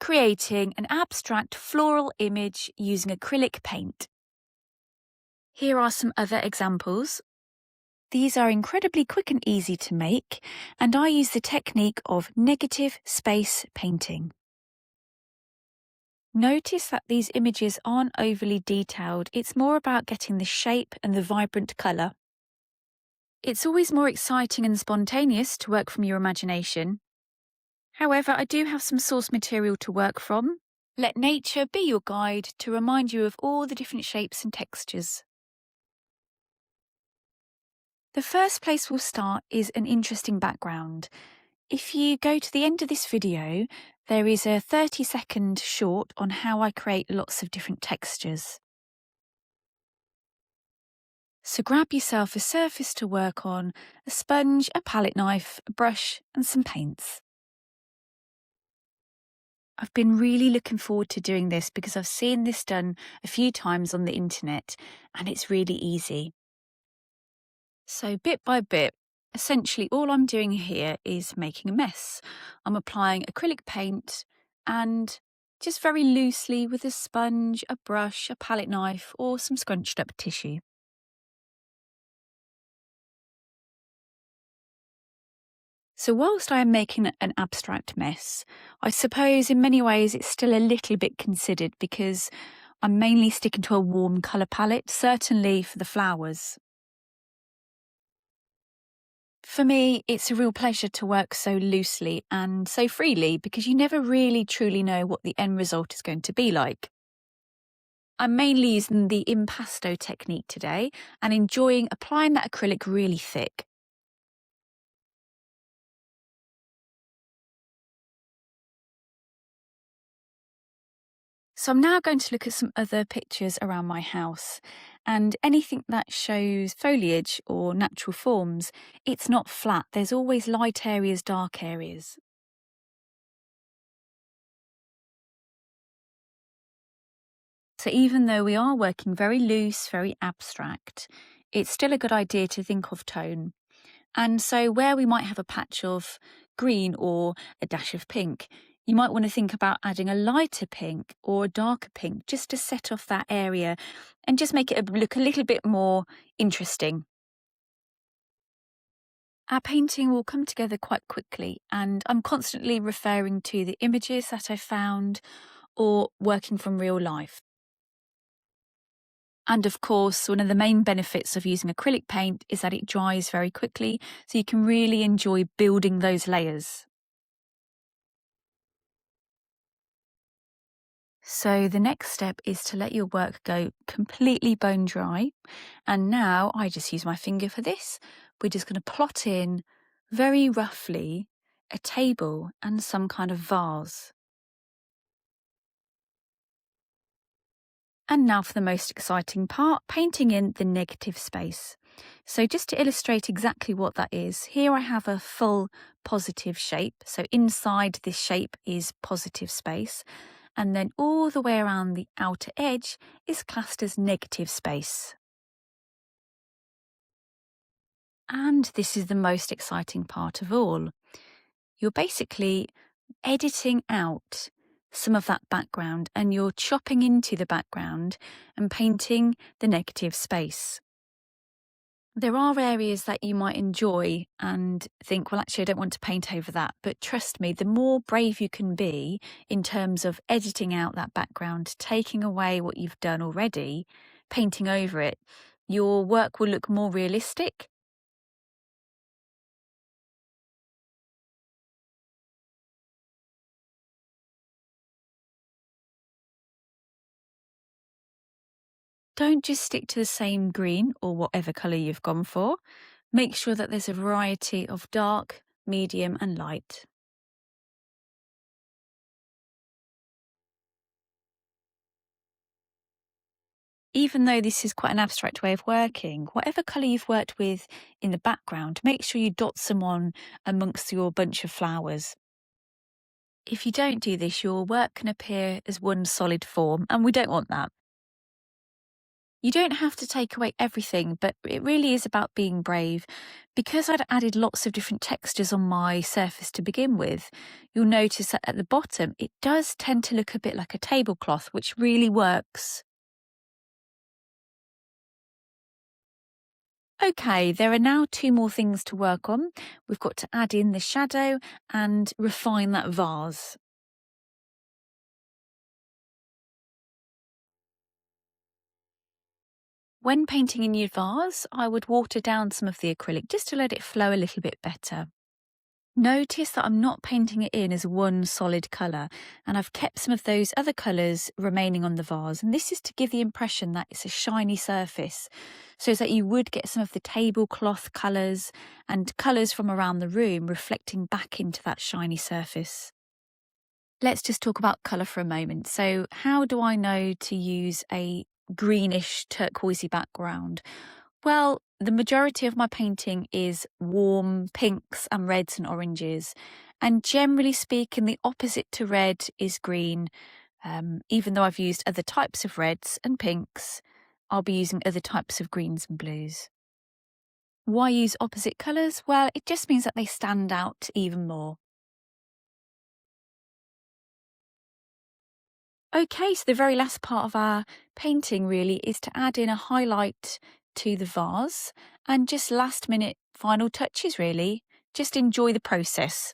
creating an abstract floral image using acrylic paint. Here are some other examples. These are incredibly quick and easy to make, and I use the technique of negative space painting. Notice that these images aren't overly detailed, it's more about getting the shape and the vibrant colour. It's always more exciting and spontaneous to work from your imagination. However, I do have some source material to work from. Let nature be your guide to remind you of all the different shapes and textures. The first place we'll start is an interesting background. If you go to the end of this video, there is a 30-second short on how I create lots of different textures. So grab yourself a surface to work on, a sponge, a palette knife, a brush and some paints. I've been really looking forward to doing this because I've seen this done a few times on the internet and it's really easy. So bit by bit, essentially all I'm doing here is making a mess. I'm applying acrylic paint and just very loosely with a sponge, a brush, a palette knife or some scrunched up tissue. So whilst I am making an abstract mess, I suppose in many ways it's still a little bit considered because I'm mainly sticking to a warm colour palette, certainly for the flowers. For me, it's a real pleasure to work so loosely and so freely because you never really truly know what the end result is going to be like. I'm mainly using the Impasto technique today and enjoying applying that acrylic really thick. So I'm now going to look at some other pictures around my house, and anything that shows foliage or natural forms, it's not flat. There's always light areas, dark areas. So even though we are working very loose, very abstract, it's still a good idea to think of tone. And so where we might have a patch of green or a dash of pink, you might want to think about adding a lighter pink or a darker pink just to set off that area and just make it look a little bit more interesting. Our painting will come together quite quickly, and I'm constantly referring to the images that I found or working from real life. And of course, one of the main benefits of using acrylic paint is that it dries very quickly, so you can really enjoy building those layers. So the next step is to let your work go completely bone dry. And now I just use my finger for this. We're just going to plot in very roughly a table and some kind of vase. And now for the most exciting part, painting in the negative space. So just to illustrate exactly what that is, here I have a full positive shape. So inside this shape is positive space. And then all the way around the outer edge is classed as negative space. And this is the most exciting part of all. You're basically editing out some of that background and you're chopping into the background and painting the negative space. There are areas that you might enjoy and think, well, actually, I don't want to paint over that. But trust me, the more brave you can be in terms of editing out that background, taking away what you've done already, painting over it, your work will look more realistic. Don't just stick to the same green or whatever colour you've gone for. Make sure that there's a variety of dark, medium and light. Even though this is quite an abstract way of working, whatever colour you've worked with in the background, make sure you dot some on amongst your bunch of flowers. If you don't do this, your work can appear as one solid form, and we don't want that. You don't have to take away everything, but it really is about being brave. Because I'd added lots of different textures on my surface to begin with, you'll notice that at the bottom it does tend to look a bit like a tablecloth, which really works. Okay, there are now two more things to work on. We've got to add in the shadow and refine that vase. When painting a new vase, I would water down some of the acrylic just to let it flow a little bit better. Notice that I'm not painting it in as one solid colour, and I've kept some of those other colours remaining on the vase, and this is to give the impression that it's a shiny surface, so that you would get some of the tablecloth colours and colours from around the room reflecting back into that shiny surface. Let's just talk about colour for a moment. So how do I know to use a greenish turquoisey background? Well, the majority of my painting is warm pinks and reds and oranges. And generally speaking, the opposite to red is green. Even though I've used other types of reds and pinks, I'll be using other types of greens and blues. Why use opposite colours? Well, it just means that they stand out even more. Okay, so the very last part of our painting really is to add in a highlight to the vase and just last minute final touches really. Just enjoy the process.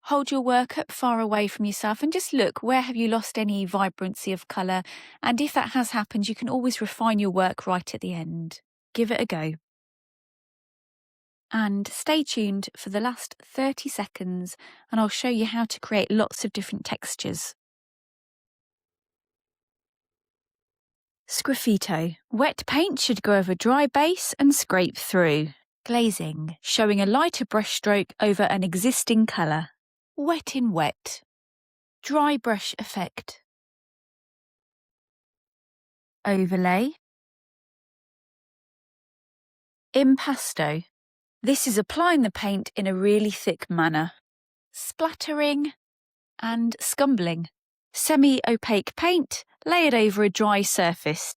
Hold your work up far away from yourself and just look, where have you lost any vibrancy of colour? And if that has happened, you can always refine your work right at the end. Give it a go. And stay tuned for the last 30 seconds and I'll show you how to create lots of different textures. Sgraffito. Wet paint should go over dry base and scrape through. Glazing. Showing a lighter brushstroke over an existing colour. Wet in wet. Dry brush effect. Overlay. Impasto. This is applying the paint in a really thick manner. Splattering and scumbling. Semi-opaque paint layered over a dry surface.